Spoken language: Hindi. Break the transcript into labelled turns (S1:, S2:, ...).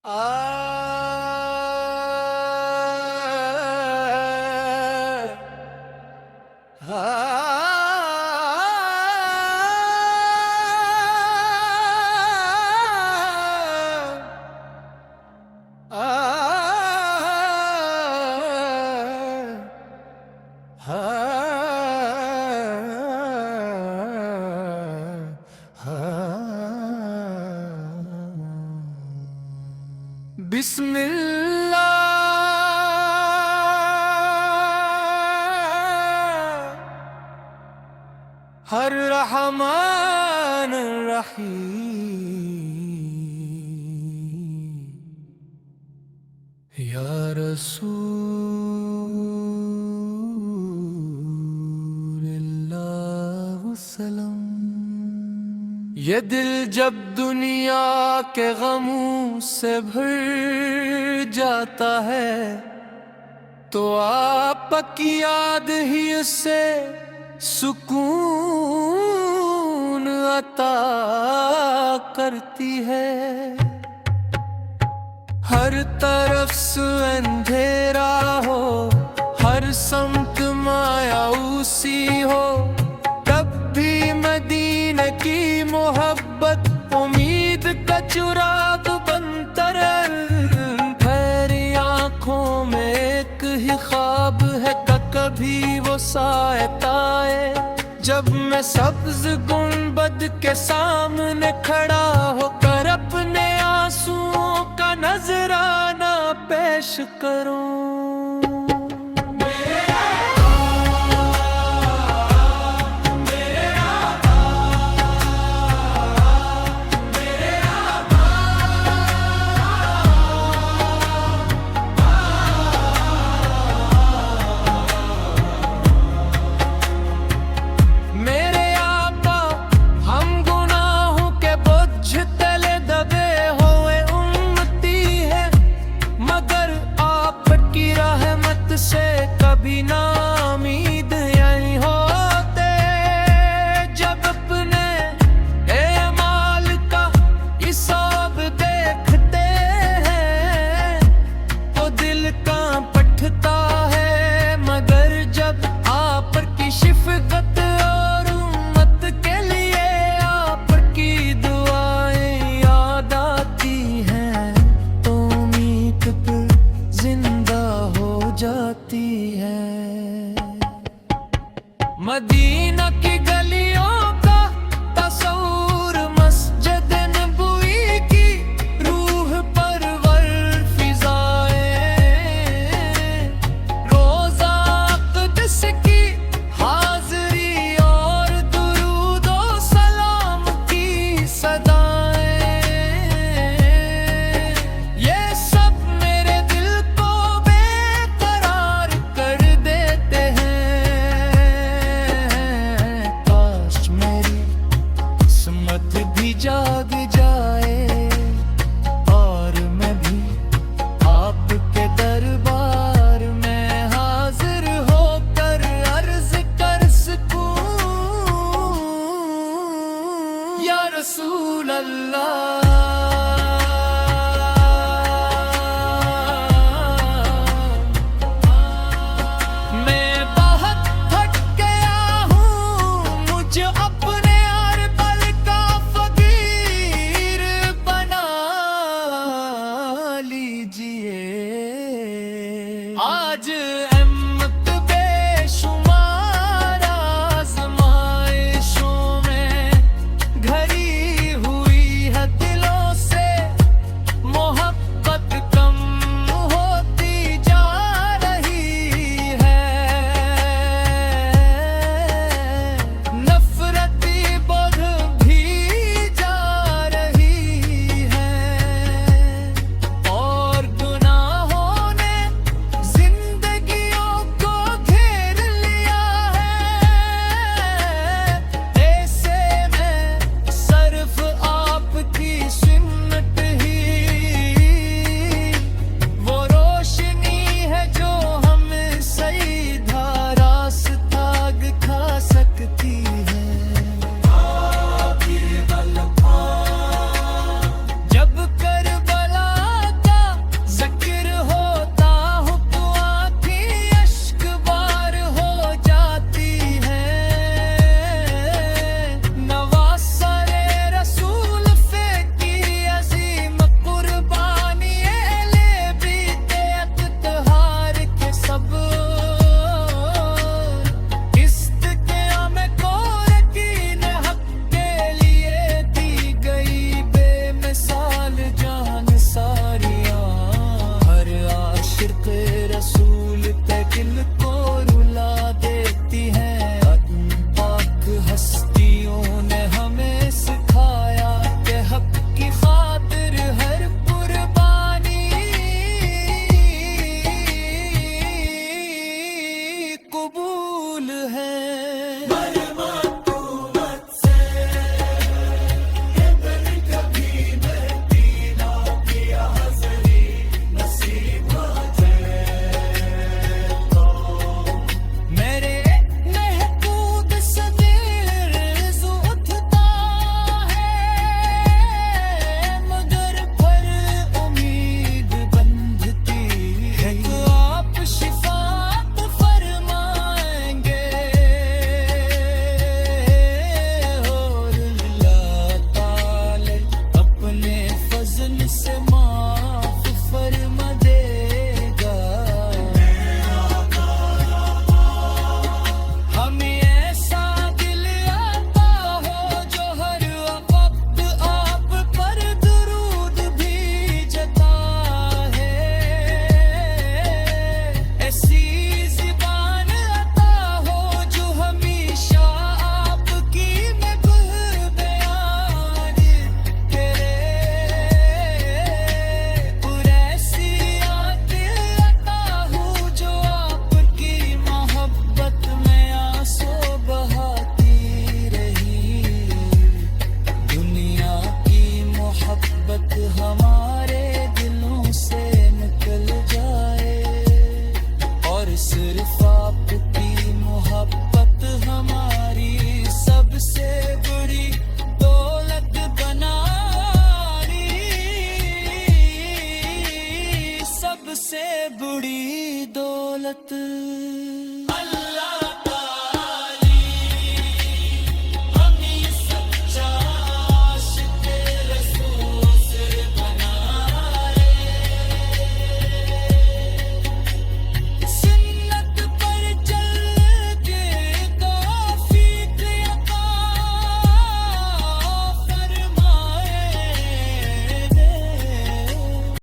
S1: आ बिस्मिल्लाह हर रहमान रहीम या रसूलल्लाह सल्लम। ये दिल जब दुनिया के गमों से भर जाता है तो आपकी याद ही उसे सुकून अता करती है। हर तरफ से अंधेरा हो, हर समत मायूसी हो, तब भी मदीने की मोहब्बत उम्मीद का चिराग बनता ठहरी आँखों में एक ही ख्वाब है का कभी वो सायता है। जब मैं सब्ज गुंबद के सामने खड़ा होकर अपने आंसुओं का नजराना पेश करूं। मदीना की गलियों का तस्वूर, मस्जिद नबवी की रूह परवर फिजाएं, रोज़ा क़ुद्स की हाज़री और दुरूद और सलाम की सदाएं, ये सब मेरे दिल को बेकरार कर देते हैं। जाग जाए और मैं भी आपके दरबार में हाजिर होकर अर्ज कर सकूं। या रसूल अल्लाह आज अहमद बेशुमार आज़माइशों में घरी हुई है दिलों से मोहब्बत कम होती जा रही है। नफरती बढ़ भी जा रही है और गुनाहों ने जिंदगी मोहब्बत